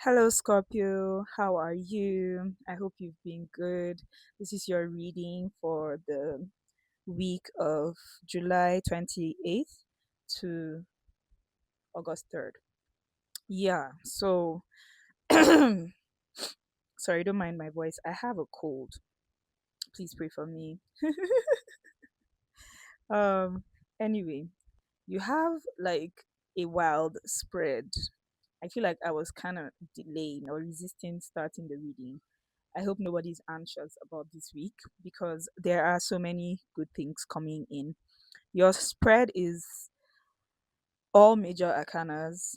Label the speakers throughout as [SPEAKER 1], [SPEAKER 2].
[SPEAKER 1] Hello, Scorpio. How are you? I hope you've been good. This is your reading for the week of July 28th to August 3rd. Yeah, so sorry, don't mind my voice. I have a cold. Please pray for me. Um, anyway, you have like a wild spread. I feel like I was kind of delaying or resisting starting the reading. I hope nobody's anxious about this week because there are so many good things coming in. Your spread is all major arcanas,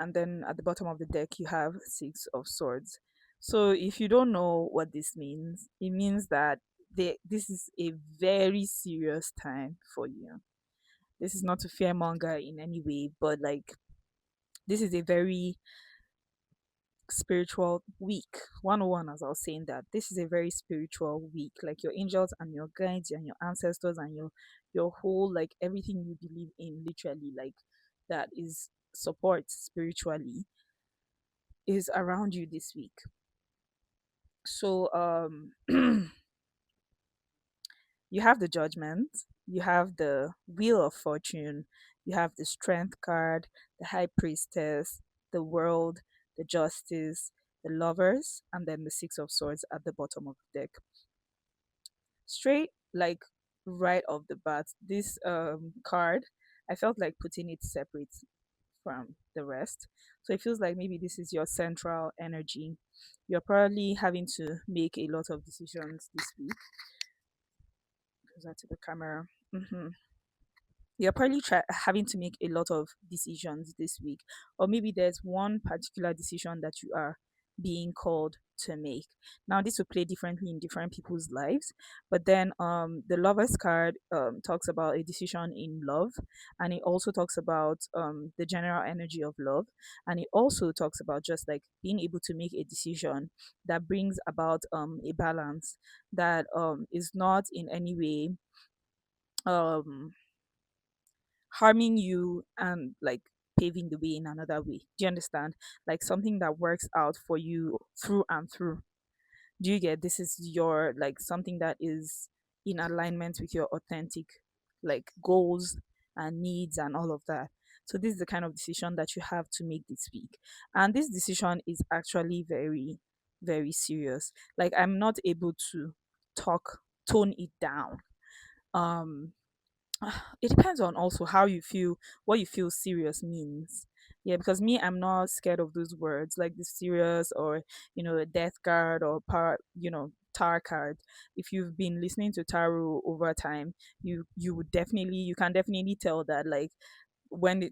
[SPEAKER 1] and then at the bottom of the deck, you have Six of Swords. So if you don't know what this means, it means that this is a very serious time for you. This is not to fearmonger in any way, but like this is a very spiritual week 101. As I was saying, that this is a very spiritual week, like your angels and your guides and your ancestors and your whole, like everything you believe in, literally, like that is support spiritually, is around you this week. So you have the Judgment, you have the Wheel of Fortune, you have the Strength card, the High Priestess, the World, the Justice, the Lovers, and then the Six of Swords at the bottom of the deck. Straight, like right off the bat, this card, I felt like putting it separate from the rest. So it feels like maybe this is your central energy. You're probably having to make a lot of decisions this week. Closer to the camera. You're probably having to make a lot of decisions this week, or maybe there's one particular decision that you are being called to make. Now this will play differently in different people's lives, but then the Lovers card talks about a decision in love, and it also talks about the general energy of love, and it also talks about just like being able to make a decision that brings about a balance that is not in any way um harming you and like paving the way in another way. Do you understand? Like something that works out for you through and through. Do you get, this is your like something that is in alignment with your authentic like goals and needs and all of that. So this is the kind of decision that you have to make this week. And this decision is actually very, very serious. Like I'm not able to talk tone it down. Um it depends on also how you feel, what you feel serious means. Yeah, because me, I'm not scared of those words like the serious or a death card or power, tar card. If you've been listening to tarot over time, you can definitely tell that like when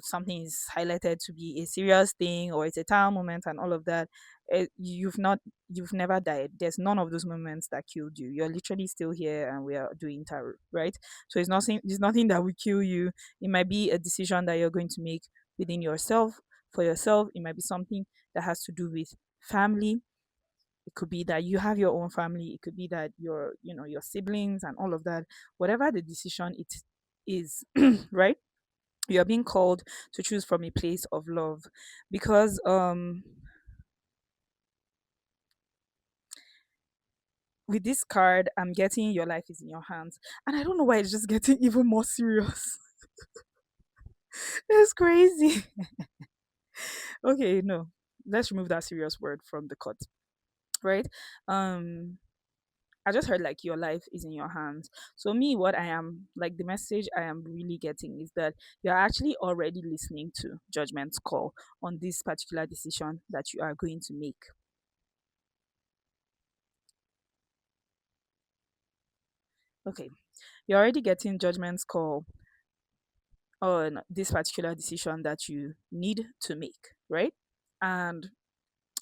[SPEAKER 1] something is highlighted to be a serious thing or it's a tower moment and all of that, you've never died. There's none of those moments that killed you. You're literally still here and we are doing tarot, right? So it's nothing that will kill you. It might be a decision that you're going to make within yourself, for yourself. It might be something that has to do with family. It could be that you have your own family. It could be that your siblings and all of that. Whatever the decision it is, right? You're being called to choose from a place of love, because with this card I'm getting your life is in your hands, and I don't know why it's just getting even more serious. It's crazy. Okay, no, let's remove that serious word from the cut, right? um I just heard like your life is in your hands. So me, what I am like, the message I am really getting is that you're actually already listening to judgment's call on this particular decision that you are going to make. Okay, you're already getting judgment's call on this particular decision that you need to make, right? And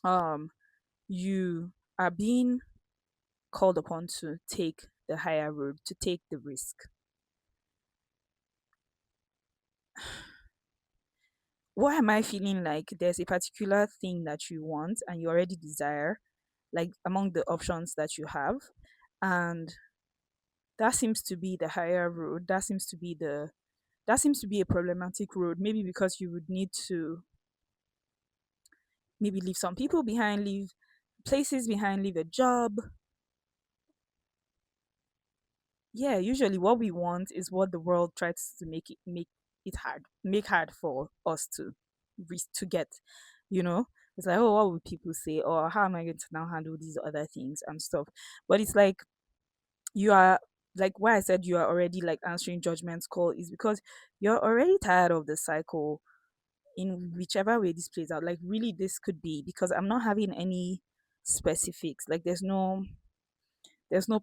[SPEAKER 1] um you are being called upon to take the higher road, to take the risk. Why am I feeling like there's a particular thing that you want and you already desire, like among the options that you have, and that seems to be the higher road. That seems to be a problematic road, maybe because you would need to maybe leave some people behind, leave places behind, leave a job. Yeah, usually what we want is what the world tries to make it hard, make hard for us to to get. You know, it's like, oh, what would people say, or how am I going to now handle these other things and stuff? But it's like you are like why I said you are already like answering judgment's call is because you're already tired of the cycle in whichever way this plays out. Like really, this could be because I'm not having any specifics. Like there's no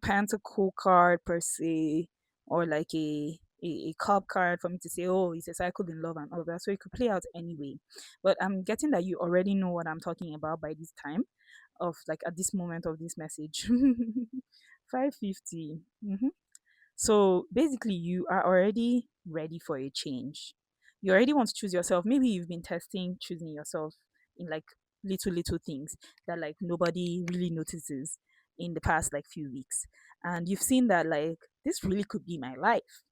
[SPEAKER 1] pentacle card per se, or like a cup card for me to say, oh, it's a cycle in love and all of that. So it could play out anyway. But I'm getting that you already know what I'm talking about by this time of like at this moment of this message. 550. So basically, you are already ready for a change. You already want to choose yourself. Maybe you've been testing choosing yourself in like little things that like nobody really notices in the past like few weeks. And you've seen that like this really could be my life.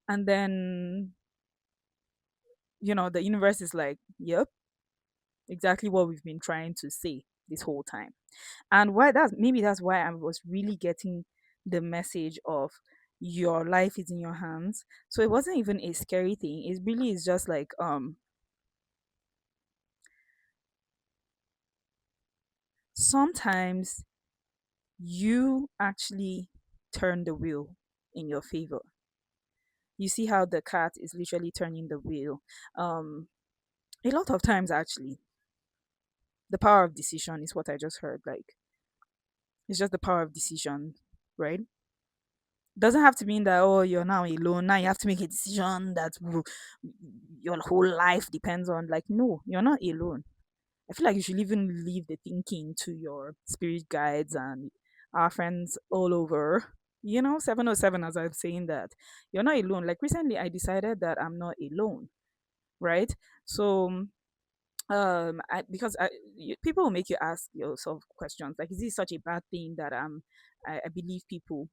[SPEAKER 1] And then, the universe is like, yep, exactly what we've been trying to say this whole time. And why that's why I was really getting the message of your life is in your hands. So it wasn't even a scary thing. It really is just like sometimes you actually turn the wheel in your favor. You see how the cat is literally turning the wheel. Um a lot of times actually the power of decision is what I just heard. Like it's just the power of decision, right? Doesn't have to mean that, oh, you're now alone, now you have to make a decision that your whole life depends on. Like, no, you're not alone. I feel like you should even leave the thinking to your spirit guides and our friends all over. 707, as I'm saying that you're not alone. Like recently I decided that I'm not alone, right? So because people will make you ask yourself questions like, is this such a bad thing that I believe people,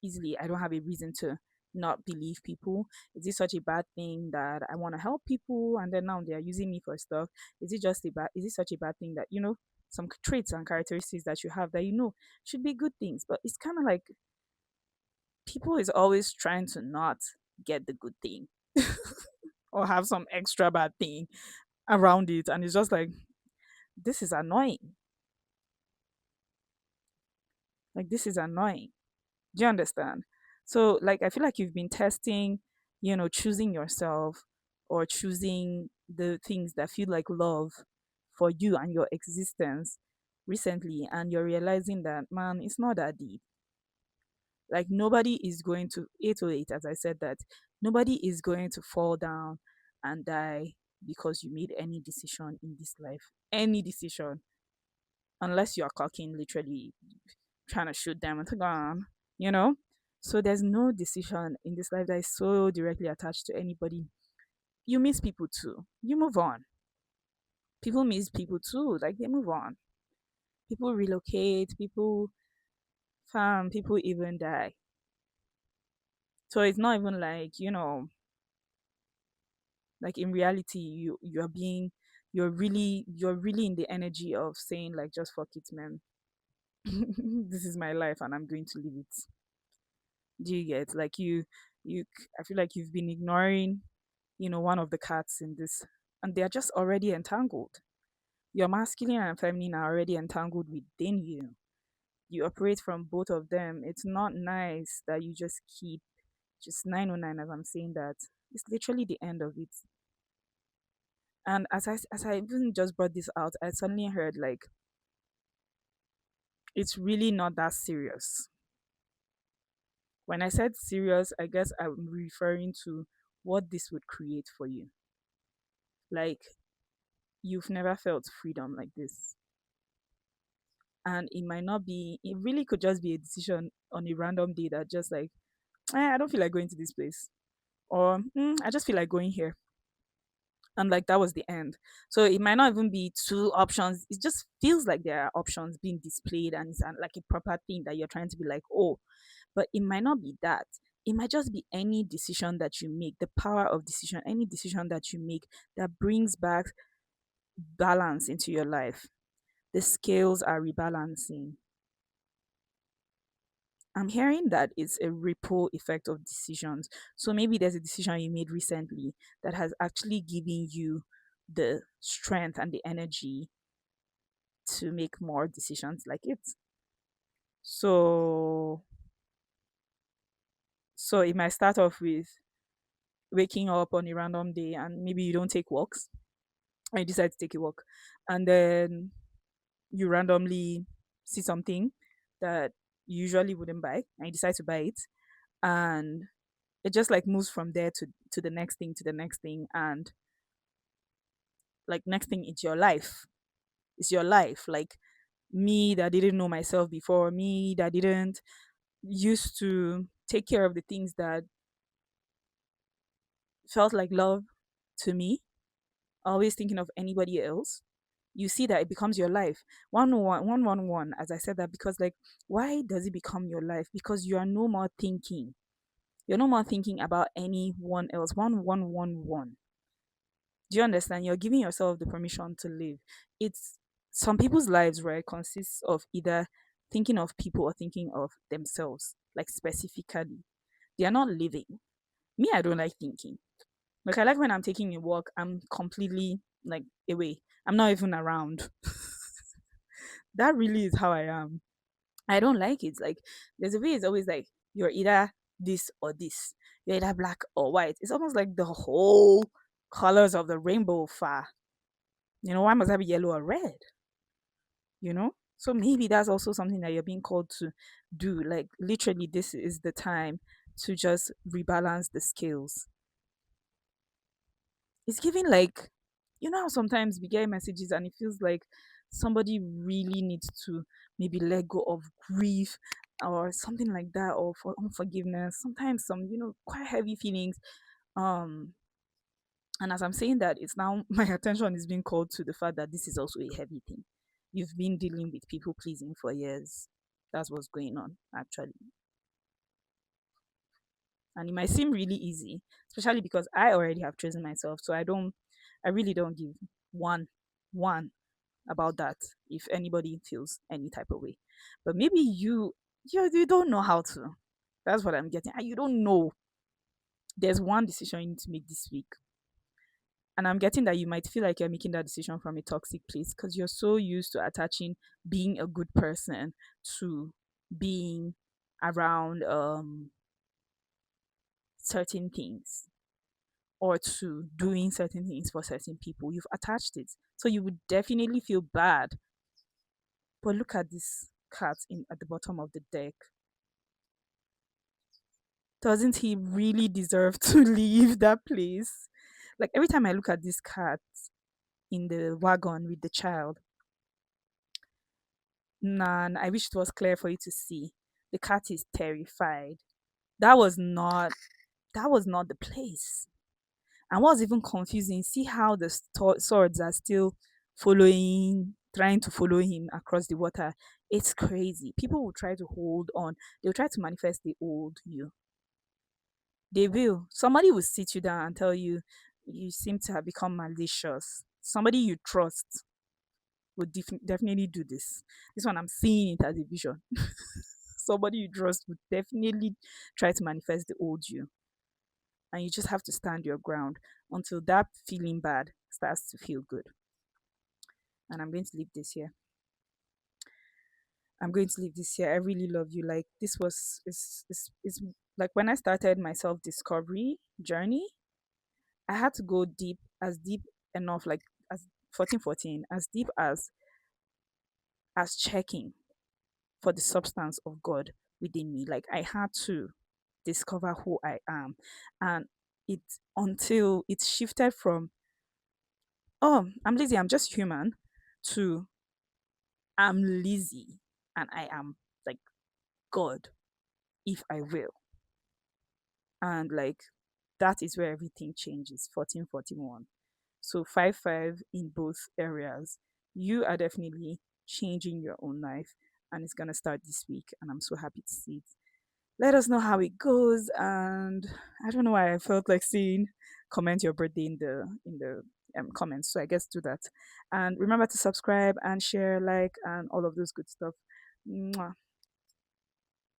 [SPEAKER 1] easily? I don't have a reason to not believe people. Is this such a bad thing that I want to help people and then now they are using me for stuff? Is it such a bad thing that some traits and characteristics that you have that should be good things, but it's kind of like people is always trying to not get the good thing or have some extra bad thing around it, and it's just like, this is annoying. Like, this is annoying. Do you understand? So, like, I feel like you've been testing, choosing yourself or choosing the things that feel like love for you and your existence recently, and you're realizing that, man, it's not that deep. Like, nobody is going to 808, as I said, that nobody is going to fall down and die because you made any decision in this life. Any decision, unless you're cocking, literally trying to shoot them and gone, you know? So there's no decision in this life that is so directly attached to anybody. You miss people too. You move on. People miss people too. Like they move on. People relocate, people farm, people even die. So it's not even like, like in reality you're really in the energy of saying like, just fuck it, man. This is my life and I'm going to live it. Do you get like I feel like you've been ignoring, one of the cats in this, and they're just already entangled. Your masculine and feminine are already entangled within you. You operate from both of them. It's not nice that you just keep just 909 as I'm saying that. It's literally the end of it. And as I even just brought this out, I suddenly heard like it's really not that serious. When I said serious, I guess I'm referring to what this would create for you. Like you've never felt freedom like this. And it might not be, it really could just be a decision on a random day that just like, I don't feel like going to this place. Or I just feel like going here. And like that was the end. So it might not even be two options. It just feels like there are options being displayed and it's like a proper thing that you're trying to be like, oh, but it might not be that. It might just be any decision that you make, the power of decision, any decision that you make that brings back balance into your life. The scales are rebalancing. I'm hearing that it's a ripple effect of decisions. So maybe there's a decision you made recently that has actually given you the strength and the energy to make more decisions like it. So so it might start off with waking up on a random day and maybe you don't take walks and you decide to take a walk, and then you randomly see something that you usually wouldn't buy and you decide to buy it, and it just like moves from there to the next thing, to the next thing, and like next thing it's your life. It's your life. Like me that didn't know myself before, me that didn't used to take care of the things that felt like love to me, always thinking of anybody else. You see that it becomes your life. 111, as I said that because, like, why does it become your life? Because you are no more thinking. You're no more thinking about anyone else. 1111. Do you understand? You're giving yourself the permission to live. It's some people's lives, right, consists of either thinking of people or thinking of themselves, like specifically. They are not living. Me, I don't like thinking. Like I like when I'm taking a walk, I'm completely like away. I'm not even around. That really is how I am. I don't like it. Like there's a way it's always like you're either this or this. You're either black or white. It's almost like the whole colors of the rainbow far. Why must I be yellow or red? You know? So maybe that's also something that you're being called to do. Like literally this is the time to just rebalance the scales. It's giving like how sometimes we get messages and it feels like somebody really needs to maybe let go of grief or something like that, or for unforgiveness, sometimes some quite heavy feelings. um and as I'm saying that, it's now my attention is being called to the fact that this is also a heavy thing. You've been dealing with people pleasing for years. That's what's going on actually. And it might seem really easy, especially because I already have chosen myself, so I really don't give one about that if anybody feels any type of way. But maybe you don't know how to. That's what I'm getting. And you don't know. There's one decision you need to make this week, and I'm getting that you might feel like you're making that decision from a toxic place because you're so used to attaching being a good person to being around certain things, or to doing certain things for certain people. You've attached it. So you would definitely feel bad. But look at this cat in at the bottom of the deck. Doesn't he really deserve to leave that place? Like every time I look at this cat in the wagon with the child, man, I wish it was clear for you to see. The cat is terrified. That was not the place. And what's even confusing, see how the swords are still trying to follow him across the water. It's crazy. People will try to hold on. They'll try to manifest the old you. They will. Somebody will sit you down and tell you, you seem to have become malicious. Somebody you trust would definitely do this. This one, I'm seeing it as a vision. Somebody you trust would definitely try to manifest the old you. And you just have to stand your ground until that feeling bad starts to feel good. And I'm going to leave this here. I'm going to leave this here. I really love you. Like this was is like when I started my self discovery journey, I had to go deep enough, like as 1414, as deep as checking for the substance of God within me. Like I had to discover who I am. And it until it shifted from, oh, I'm lazy, I'm just human, to I'm lazy and I am like God if I will. And like that is where everything changes. 1441. So 5 5 in both areas. You are definitely changing your own life, and it's gonna start this week, and I'm so happy to see it. Let us know how it goes, and I don't know why I felt like saying comment your birthday in the comments. So I guess do that. And remember to subscribe and share, like, and all of those good stuff. Mwah.